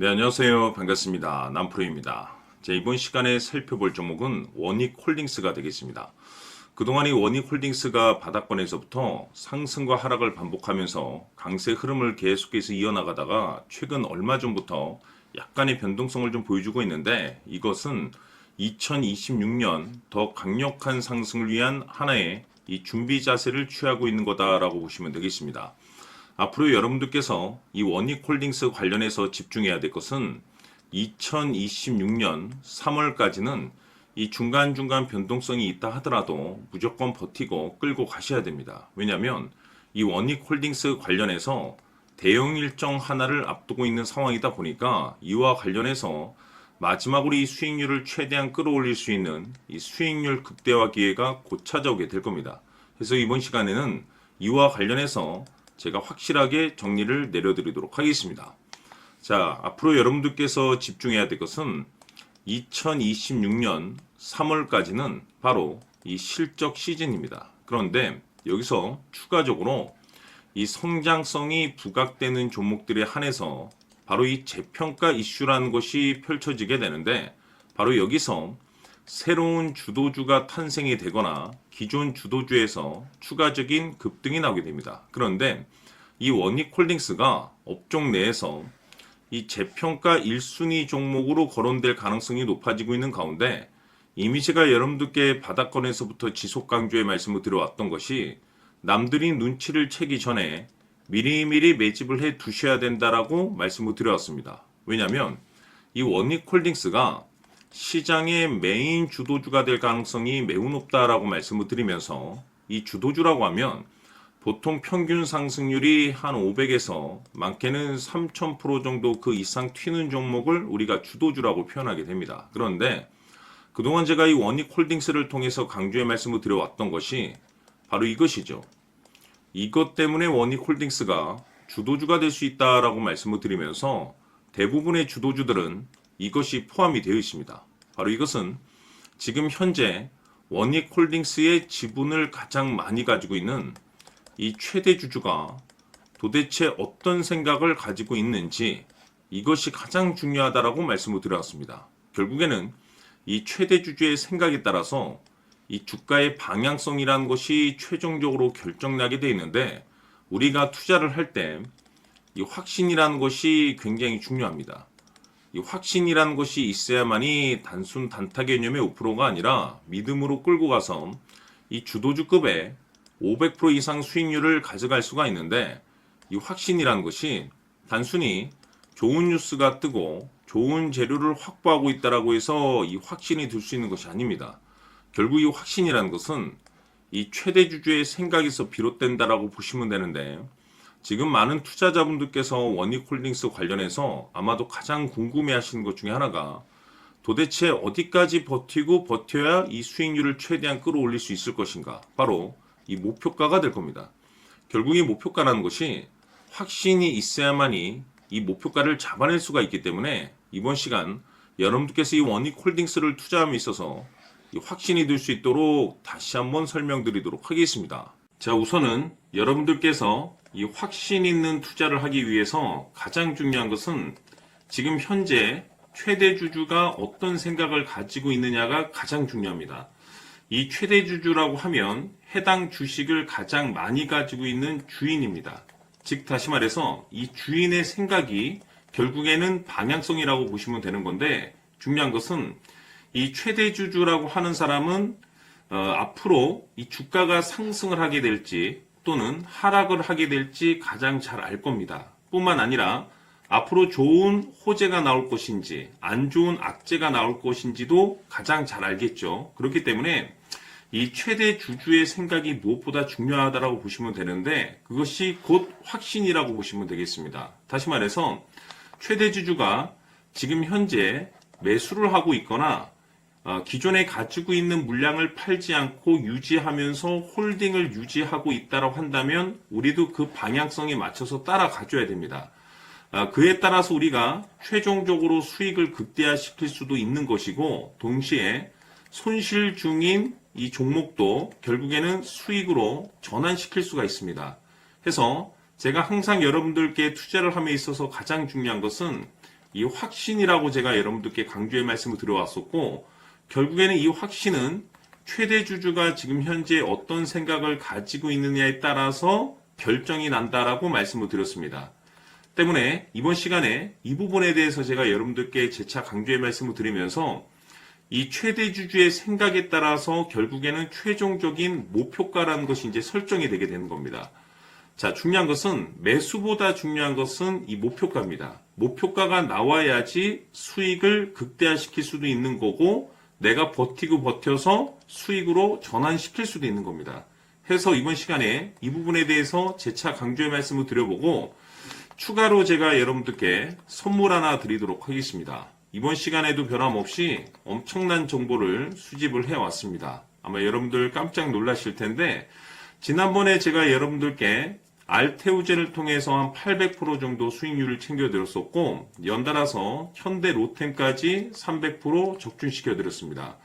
네, 안녕하세요. 반갑습니다. 남프로입니다. 이번 시간에 살펴볼 종목은 원익홀딩스가 되겠습니다. 그동안 이 원익홀딩스가 바닥권에서부터 상승과 하락을 반복하면서 강세 흐름을 계속해서 이어나가다가 최근 얼마 전부터 약간의 변동성을 좀 보여주고 있는데, 이것은 2026년 더 강력한 상승을 위한 하나의 이 준비 자세를 취하고 있는 거다라고 보시면 되겠습니다. 앞으로 여러분들께서 이 원익홀딩스 관련해서 집중해야 될 것은 2026년 3월까지는 이 중간중간 변동성이 있다 하더라도 무조건 버티고 끌고 가셔야 됩니다. 왜냐하면 이 원익홀딩스 관련해서 대형 일정 하나를 앞두고 있는 상황이다 보니까 이와 관련해서 마지막으로 이 수익률을 최대한 끌어올릴 수 있는 이 수익률 극대화 기회가 곧 찾아오게 될 겁니다. 그래서 이번 시간에는 이와 관련해서 제가 확실하게 정리를 내려드리도록 하겠습니다. 자, 앞으로 여러분들께서 집중해야 될 것은 2026년 3월까지는 바로 이 실적 시즌입니다. 그런데 여기서 추가적으로 이 성장성이 부각되는 종목들에 한해서 바로 이 재평가 이슈라는 것이 펼쳐지게 되는데, 바로 여기서 새로운 주도주가 탄생이 되거나 기존 주도주에서 추가적인 급등이 나오게 됩니다. 그런데 이 원익홀딩스가 업종 내에서 이 재평가 1순위 종목으로 거론될 가능성이 높아지고 있는 가운데, 이미 제가 여러분들께 바닥권에서부터 지속 강조의 말씀을 드려왔던 것이 남들이 눈치를 채기 전에 미리미리 매집을 해 두셔야 된다라고 말씀을 드려왔습니다. 왜냐하면 이 원익홀딩스가 시장의 메인 주도주가 될 가능성이 매우 높다라고 말씀을 드리면서, 이 주도주라고 하면 보통 평균 상승률이 한 500에서 많게는 3000% 정도 그 이상 튀는 종목을 우리가 주도주라고 표현하게 됩니다. 그런데 그동안 제가 이 원익홀딩스를 통해서 강조의 말씀을 드려왔던 것이 바로 이것이죠. 이것 때문에 원익홀딩스가 주도주가 될 수 있다라고 말씀을 드리면서 대부분의 주도주들은 이것이 포함이 되어 있습니다. 바로 이것은 지금 현재 원익홀딩스의 지분을 가장 많이 가지고 있는 이 최대 주주가 도대체 어떤 생각을 가지고 있는지, 이것이 가장 중요하다라고 말씀을 드렸습니다. 결국에는 이 최대 주주의 생각에 따라서 이 주가의 방향성이라는 것이 최종적으로 결정나게 되어 있는데, 우리가 투자를 할 때 이 확신이라는 것이 굉장히 중요합니다. 이 확신이라는 것이 있어야만이 단순 단타 개념의 5%가 아니라 믿음으로 끌고 가서 이 주도주급의 500% 이상 수익률을 가져갈 수가 있는데, 이 확신이라는 것이 단순히 좋은 뉴스가 뜨고 좋은 재료를 확보하고 있다라고 해서 이 확신이 들 수 있는 것이 아닙니다. 결국 이 확신이라는 것은 이 최대 주주의 생각에서 비롯된다라고 보시면 되는데, 지금 많은 투자자분들께서 원익홀딩스 관련해서 아마도 가장 궁금해 하시는 것 중에 하나가 도대체 어디까지 버티고 버텨야 이 수익률을 최대한 끌어올릴 수 있을 것인가, 바로 이 목표가가 될 겁니다. 결국 이 목표가라는 것이 확신이 있어야만이 이 목표가를 잡아낼 수가 있기 때문에, 이번 시간 여러분들께서 이 원익홀딩스를 투자함에 있어서 이 확신이 들 수 있도록 다시 한번 설명드리도록 하겠습니다. 자, 우선은 여러분들께서 이 확신 있는 투자를 하기 위해서 가장 중요한 것은 지금 현재 최대 주주가 어떤 생각을 가지고 있느냐가 가장 중요합니다. 이 최대 주주라고 하면 해당 주식을 가장 많이 가지고 있는 주인입니다. 즉 다시 말해서 이 주인의 생각이 결국에는 방향성이라고 보시면 되는 건데, 중요한 것은 이 최대 주주라고 하는 사람은 앞으로 이 주가가 상승을 하게 될지 또는 하락을 하게 될지 가장 잘 알 겁니다. 뿐만 아니라 앞으로 좋은 호재가 나올 것인지 안 좋은 악재가 나올 것인지도 가장 잘 알겠죠. 그렇기 때문에 이 최대 주주의 생각이 무엇보다 중요하다고 보시면 되는데, 그것이 곧 확신이라고 보시면 되겠습니다. 다시 말해서 최대 주주가 지금 현재 매수를 하고 있거나 기존에 가지고 있는 물량을 팔지 않고 유지하면서 홀딩을 유지하고 있다고 한다면 우리도 그 방향성에 맞춰서 따라가줘야 됩니다. 그에 따라서 우리가 최종적으로 수익을 극대화시킬 수도 있는 것이고, 동시에 손실 중인 이 종목도 결국에는 수익으로 전환시킬 수가 있습니다. 해서 제가 항상 여러분들께 투자를 함에 있어서 가장 중요한 것은 이 확신이라고 제가 여러분들께 강조의 말씀을 드려왔었고, 결국에는 이 확신은 최대 주주가 지금 현재 어떤 생각을 가지고 있느냐에 따라서 결정이 난다라고 말씀을 드렸습니다. 때문에 이번 시간에 이 부분에 대해서 제가 여러분들께 재차 강조의 말씀을 드리면서 이 최대 주주의 생각에 따라서 결국에는 최종적인 목표가라는 것이 이제 설정이 되게 되는 겁니다. 자, 중요한 것은 매수보다 중요한 것은 이 목표가입니다. 목표가가 나와야지 수익을 극대화시킬 수도 있는 거고 내가 버티고 버텨서 수익으로 전환시킬 수도 있는 겁니다. 해서 이번 시간에 이 부분에 대해서 재차 강조의 말씀을 드려보고 추가로 제가 여러분들께 선물 하나 드리도록 하겠습니다. 이번 시간에도 변함없이 엄청난 정보를 수집을 해왔습니다. 아마 여러분들 깜짝 놀라실 텐데 지난번에 제가 여러분들께 알테우젠을 통해서 한 800% 정도 수익률을 챙겨드렸었고 연달아서 현대 로템까지 300% 적중시켜드렸습니다.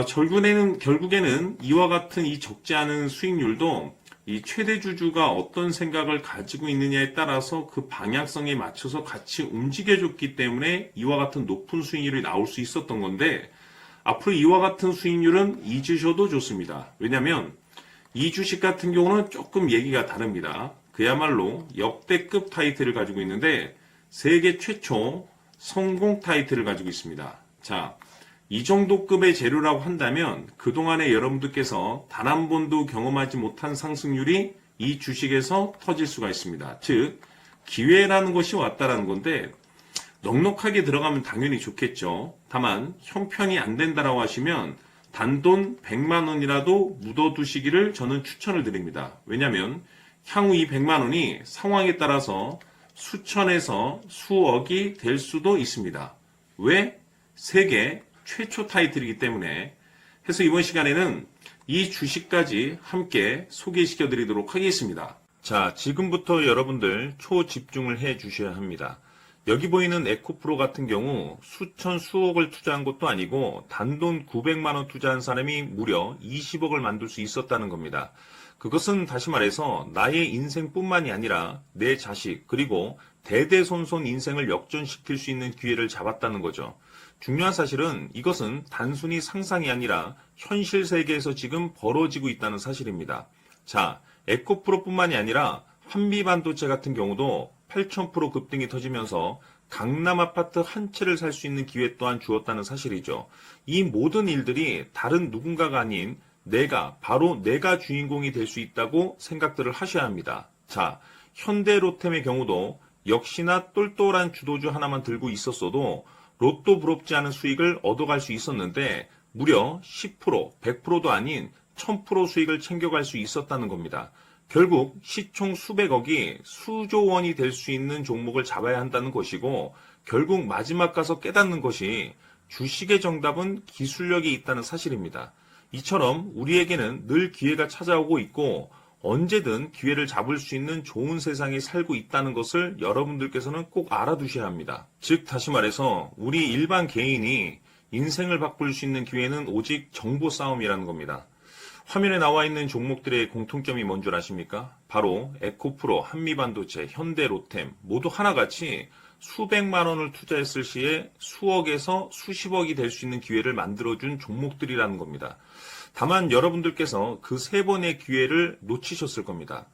결국에는 이와 같은 이 적지 않은 수익률도 이 최대 주주가 어떤 생각을 가지고 있느냐에 따라서 그 방향성에 맞춰서 같이 움직여줬기 때문에 이와 같은 높은 수익률이 나올 수 있었던 건데 앞으로 이와 같은 수익률은 잊으셔도 좋습니다. 왜냐하면 이 주식 같은 경우는 조금 얘기가 다릅니다. 그야말로 역대급 타이틀을 가지고 있는데 세계 최초 성공 타이틀을 가지고 있습니다. 자, 이 정도 급의 재료라고 한다면 그동안에 여러분들께서 단 한 번도 경험하지 못한 상승률이 이 주식에서 터질 수가 있습니다. 즉 기회라는 것이 왔다라는 건데 넉넉하게 들어가면 당연히 좋겠죠. 다만 형편이 안 된다라고 하시면 단돈 100만 원이라도 묻어두시기를 저는 추천을 드립니다. 왜냐하면 향후 이 100만 원이 상황에 따라서 수천에서 수억이 될 수도 있습니다. 왜? 세계 최초 타이틀이기 때문에. 해서 이번 시간에는 이 주식까지 함께 소개시켜 드리도록 하겠습니다. 자, 지금부터 여러분들 초집중을 해 주셔야 합니다. 여기 보이는 에코프로 같은 경우 수천 수억을 투자한 것도 아니고 단돈 900만 원 투자한 사람이 무려 20억을 만들 수 있었다는 겁니다. 그것은 다시 말해서 나의 인생뿐만이 아니라 내 자식 그리고 대대손손 인생을 역전시킬 수 있는 기회를 잡았다는 거죠. 중요한 사실은 이것은 단순히 상상이 아니라 현실 세계에서 지금 벌어지고 있다는 사실입니다. 자, 에코프로뿐만이 아니라 한미반도체 같은 경우도 8,000% 급등이 터지면서 강남 아파트 한 채를 살 수 있는 기회 또한 주었다는 사실이죠. 이 모든 일들이 다른 누군가가 아닌 바로 내가 주인공이 될 수 있다고 생각들을 하셔야 합니다. 자, 현대로템의 경우도 역시나 똘똘한 주도주 하나만 들고 있었어도 로또 부럽지 않은 수익을 얻어갈 수 있었는데 무려 10%, 100%도 아닌 1000% 수익을 챙겨갈 수 있었다는 겁니다. 결국 시총 수백억이 수조 원이 될 수 있는 종목을 잡아야 한다는 것이고 결국 마지막 가서 깨닫는 것이 주식의 정답은 기술력이 있다는 사실입니다. 이처럼 우리에게는 늘 기회가 찾아오고 있고 언제든 기회를 잡을 수 있는 좋은 세상에 살고 있다는 것을 여러분들께서는 꼭 알아두셔야 합니다. 즉 다시 말해서 우리 일반 개인이 인생을 바꿀 수 있는 기회는 오직 정보 싸움이라는 겁니다. 화면에 나와 있는 종목들의 공통점이 뭔 줄 아십니까? 바로 에코프로, 한미반도체, 현대로템 모두 하나같이 수백만 원을 투자했을 시에 수억에서 수십억이 될 수 있는 기회를 만들어준 종목들이라는 겁니다. 다만 여러분들께서 그 세 번의 기회를 놓치셨을 겁니다.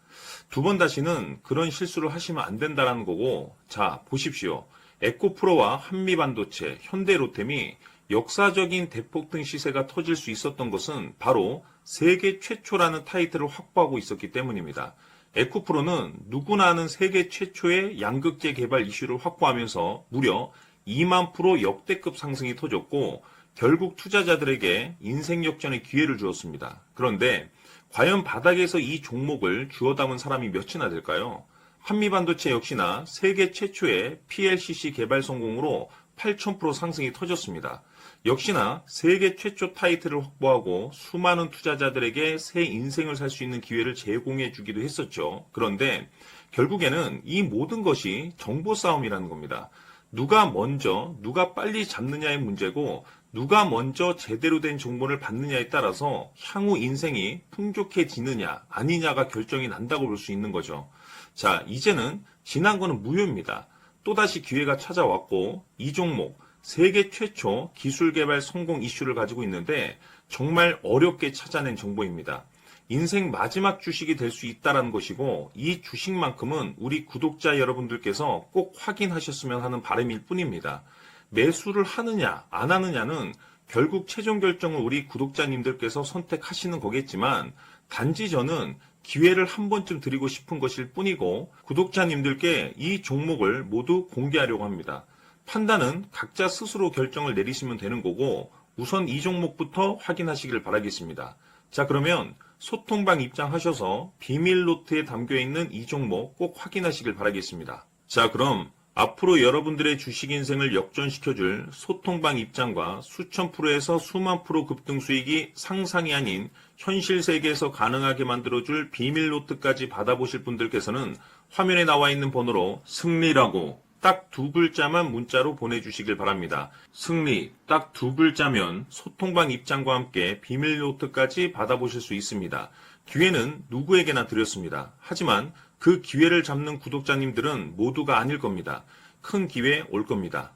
두 번 다시는 그런 실수를 하시면 안 된다는 거고, 자 보십시오. 에코프로와 한미반도체, 현대로템이 역사적인 대폭등 시세가 터질 수 있었던 것은 바로 세계 최초라는 타이틀을 확보하고 있었기 때문입니다. 에코프로는 누구나 아는 세계 최초의 양극재 개발 이슈를 확보하면서 무려 2만 프로 역대급 상승이 터졌고 결국 투자자들에게 인생 역전의 기회를 주었습니다. 그런데 과연 바닥에서 이 종목을 주워 담은 사람이 몇이나 될까요? 한미반도체 역시나 세계 최초의 PLCC 개발 성공으로 8,000% 상승이 터졌습니다. 역시나 세계 최초 타이틀을 확보하고 수많은 투자자들에게 새 인생을 살 수 있는 기회를 제공해 주기도 했었죠. 그런데 결국에는 이 모든 것이 정보 싸움이라는 겁니다. 누가 먼저, 누가 빨리 잡느냐의 문제고 누가 먼저 제대로 된 정보를 받느냐에 따라서 향후 인생이 풍족해지느냐 아니냐가 결정이 난다고 볼 수 있는 거죠. 자, 이제는 지난 거는 무효입니다. 또다시 기회가 찾아왔고 이 종목 세계 최초 기술 개발 성공 이슈를 가지고 있는데 정말 어렵게 찾아낸 정보입니다. 인생 마지막 주식이 될 수 있다는 것이고 이 주식만큼은 우리 구독자 여러분들께서 꼭 확인하셨으면 하는 바람일 뿐입니다. 매수를 하느냐 안 하느냐는 결국 최종 결정을 우리 구독자님들께서 선택하시는 거겠지만 단지 저는 기회를 한 번쯤 드리고 싶은 것일 뿐이고 구독자님들께 이 종목을 모두 공개하려고 합니다. 판단은 각자 스스로 결정을 내리시면 되는 거고 우선 이 종목부터 확인하시길 바라겠습니다. 자, 그러면 소통방 입장하셔서 비밀 노트에 담겨있는 이 종목 꼭 확인하시길 바라겠습니다. 자, 그럼 앞으로 여러분들의 주식 인생을 역전시켜줄 소통방 입장과 수천 프로에서 수만 프로 급등 수익이 상상이 아닌 현실 세계에서 가능하게 만들어줄 비밀 노트까지 받아보실 분들께서는 화면에 나와 있는 번호로 승리라고 딱 2글자만 문자로 보내주시길 바랍니다. 승리 딱 2글자면 소통방 입장과 함께 비밀 노트까지 받아보실 수 있습니다. 기회는 누구에게나 드렸습니다. 하지만 그 기회를 잡는 구독자님들은 모두가 아닐 겁니다. 큰 기회 올 겁니다.